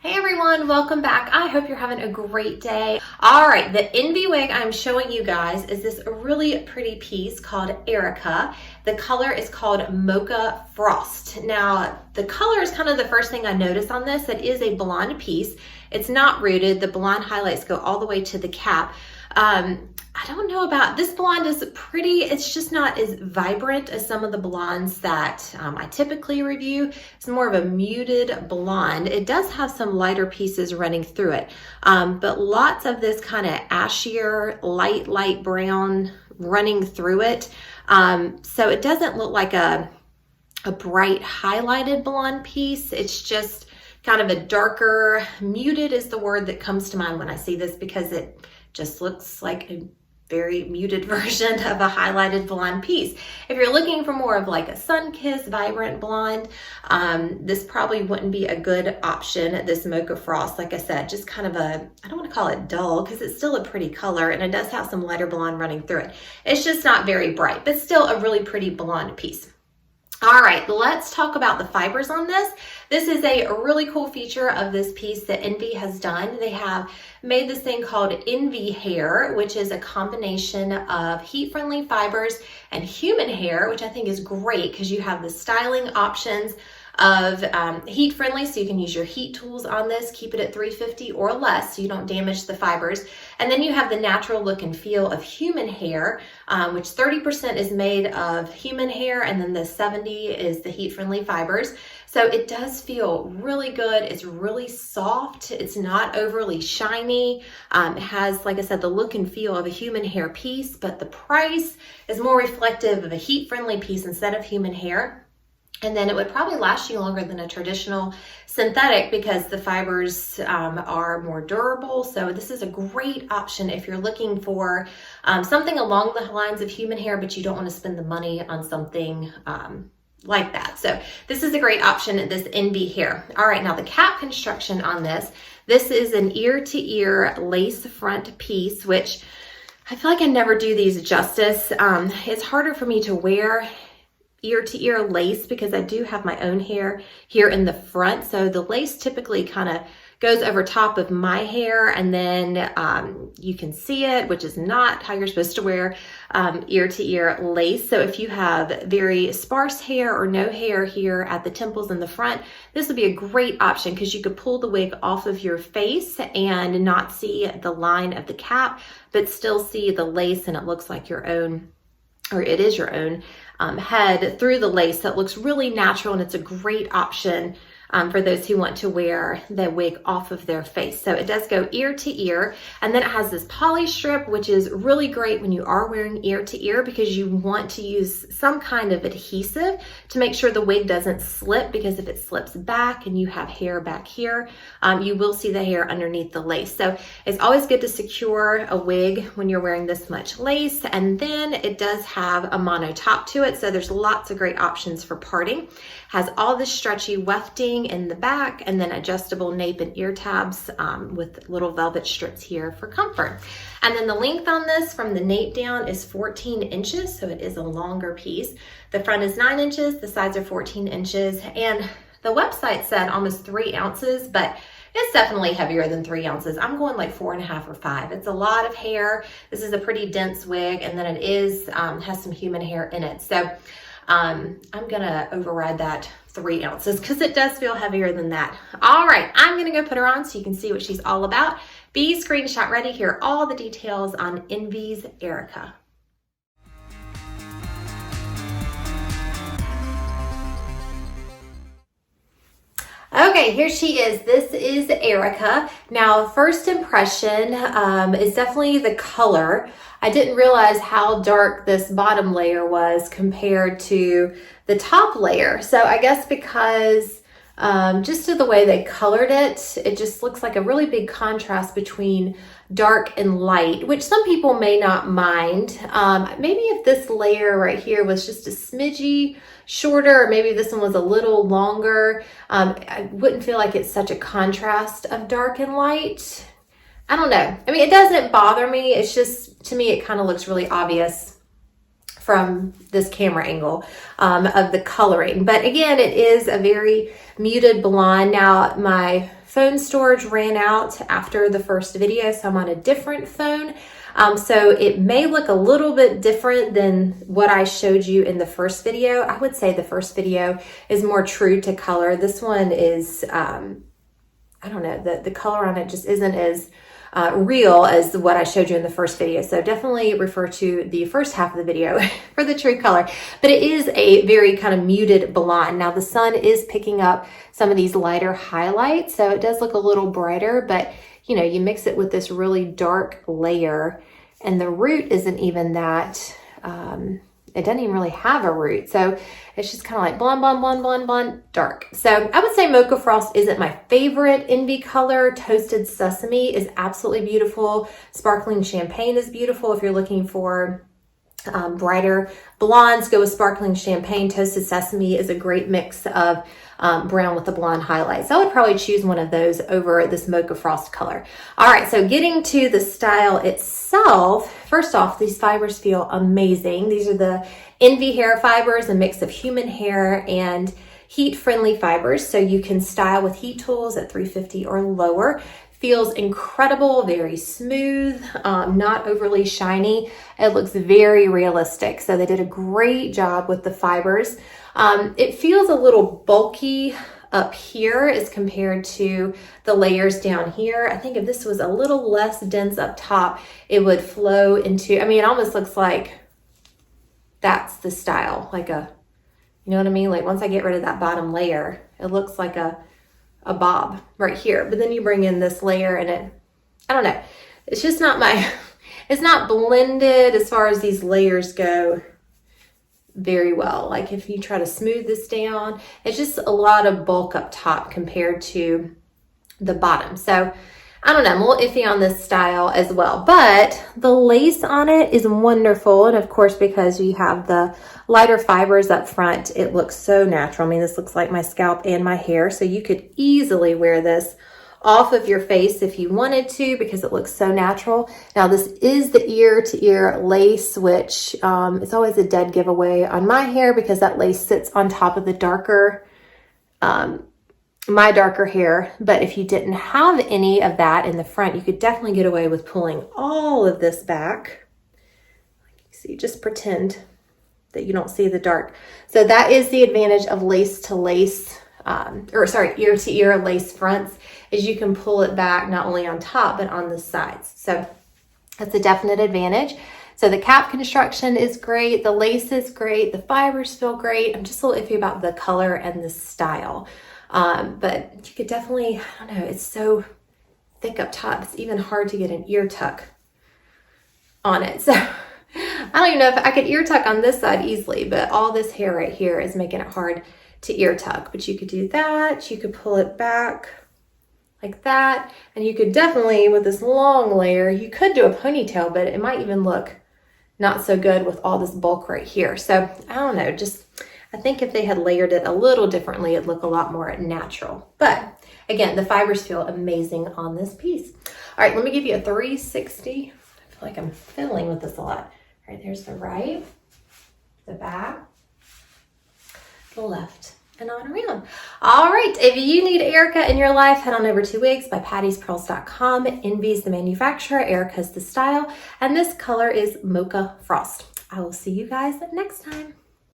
Hey everyone, welcome back. I hope you're having a great day. All right, the Envy wig I'm showing you guys is this really pretty piece called Erica. The color is called Mocha Frost. Now, the color is kind of the first thing I noticed on this. It is a blonde piece. It's not rooted. The blonde highlights go all the way to the cap. I don't know about this blonde is pretty. It's just not as vibrant as some of the blondes that I typically review. It's more of a muted blonde. It does have some lighter pieces running through it, but lots of this kind of ashier, light brown running through it. So it doesn't look like a bright highlighted blonde piece. It's just kind of a darker, muted is the word that comes to mind when I see this, because it just looks like a very muted version of a highlighted blonde piece. If you're looking for more of like a sun-kissed, vibrant blonde, this probably wouldn't be a good option, this Mocha Frost. Like I said, just kind of a, I don't want to call it dull because it's still a pretty color and it does have some lighter blonde running through it. It's just not very bright, but still a really pretty blonde piece. All right, let's talk about the fibers on this. This is a really cool feature of this piece that Envy has done. They have made this thing called Envhair, which is a combination of heat-friendly fibers and human hair, which I think is great because you have the styling options of heat-friendly, so you can use your heat tools on this, keep it at 350 or less so you don't damage the fibers. And then you have the natural look and feel of human hair, which 30% is made of human hair and then the 70 is the heat-friendly fibers. So it does feel really good. It's really soft. It's not overly shiny. It has, like I said, the look and feel of a human hair piece, but the price is more reflective of a heat-friendly piece instead of human hair. And then it would probably last you longer than a traditional synthetic because the fibers are more durable. So this is a great option if you're looking for something along the lines of human hair, but you don't want to spend the money on something like that. So this is a great option, this Envhair. All right, now the cap construction on this. This is an ear-to-ear lace front piece, which I feel like I never do these justice. It's harder for me to wear ear-to-ear lace because I do have my own hair here in the front. So the lace typically kind of goes over top of my hair, and then you can see it, which is not how you're supposed to wear ear-to-ear lace. So if you have very sparse hair or no hair here at the temples in the front, this would be a great option because you could pull the wig off of your face and not see the line of the cap, but still see the lace, and it looks like your own, or it is your own head through the lace. That looks really natural, and it's a great option for those who want to wear the wig off of their face. So it does go ear to ear, and then it has this poly strip, which is really great when you are wearing ear to ear because you want to use some kind of adhesive to make sure the wig doesn't slip, because if it slips back and you have hair back here, you will see the hair underneath the lace. So it's always good to secure a wig when you're wearing this much lace. And then it does have a mono top to it, so there's lots of great options for parting. Has all this stretchy wefting in the back, and then adjustable nape and ear tabs with little velvet strips here for comfort. And then the length on this from the nape down is 14 inches, so it is a longer piece. The front is 9 inches, the sides are 14 inches, and the website said almost 3 ounces, but it's definitely heavier than 3 ounces. I'm going like 4.5 or 5. It's a lot of hair. This is a pretty dense wig, and then it is has some human hair in it. So I'm gonna override that 3 ounces because it does feel heavier than that. All right, I'm gonna go put her on so you can see what she's all about. Be screenshot ready. Here are all the details on Envy's Erica. Okay, here she is. This is Erica. Now, first impression is definitely the color. I didn't realize how dark this bottom layer was compared to the top layer. So I guess because just to the way they colored it, it just looks like a really big contrast between dark and light, which some people may not mind. Maybe if this layer right here was just a smidgy shorter, or maybe this one was a little longer, I wouldn't feel like it's such a contrast of dark and light. I don't know. I mean, it doesn't bother me. It's just, to me, it kind of looks really obvious from this camera angle of the coloring. But again, it is a very muted blonde. Now, my phone storage ran out after the first video, so I'm on a different phone. So it may look a little bit different than what I showed you in the first video. I would say the first video is more true to color. This one is, I don't know, the color on it just isn't as real as what I showed you in the first video. So definitely refer to the first half of the video for the true color. But it is a very kind of muted blonde. Now the sun is picking up some of these lighter highlights, so it does look a little brighter, but you know, you mix it with this really dark layer, and the root isn't even that, it doesn't even really have a root. So it's just kind of like blonde, blonde, blonde, blonde, blonde, dark. So I would say Mocha Frost isn't my favorite Envy color. Toasted Sesame is absolutely beautiful. Sparkling Champagne is beautiful. If you're looking for brighter blondes, go with Sparkling Champagne. Toasted Sesame is a great mix of brown with the blonde highlights. So I would probably choose one of those over this Mocha Frost color. All right, so getting to the style itself, first off, these fibers feel amazing. These are the Envhair fibers, a mix of human hair and heat-friendly fibers, so you can style with heat tools at 350 or lower. Feels incredible, very smooth, not overly shiny. It looks very realistic. So they did a great job with the fibers. It feels a little bulky up here as compared to the layers down here. I think if this was a little less dense up top, it would flow into, I mean, it almost looks like that's the style, like a, you know what I mean? Like once I get rid of that bottom layer, it looks like a bob right here. But then you bring in this layer and it, I don't know, it's just not my, it's not blended as far as these layers go very well. Like if you try to smooth this down, it's just a lot of bulk up top compared to the bottom. So I don't know, I'm a little iffy on this style as well, but the lace on it is wonderful. And of course, because you have the lighter fibers up front, it looks so natural. I mean, this looks like my scalp and my hair. So you could easily wear this off of your face if you wanted to, because it looks so natural. Now this is the ear-to-ear lace, which is always a dead giveaway on my hair because that lace sits on top of the darker, my darker hair. But if you didn't have any of that in the front, you could definitely get away with pulling all of this back. So you just pretend that you don't see the dark. So that is the advantage of lace to lace, ear to ear lace fronts, is you can pull it back not only on top, but on the sides. So that's a definite advantage. So the cap construction is great. The lace is great. The fibers feel great. I'm just a little iffy about the color and the style. But you could definitely, I don't know, it's so thick up top. It's even hard to get an ear tuck on it. So I don't even know if I could ear tuck on this side easily, but all this hair right here is making it hard to ear tuck. But you could do that. You could pull it back like that. And you could definitely, with this long layer, you could do a ponytail, but it might even look not so good with all this bulk right here. So I don't know, just, I think if they had layered it a little differently, it'd look a lot more natural. But again, the fibers feel amazing on this piece. All right, let me give you a 360. I feel like I'm fiddling with this a lot. All right, there's the right, the back, the left, and on around. All right, if you need Erica in your life, head on over to wigs by pattyspearls.com. Envy's the manufacturer, Erica's the style, and this color is Mocha Frost. I will see you guys next time.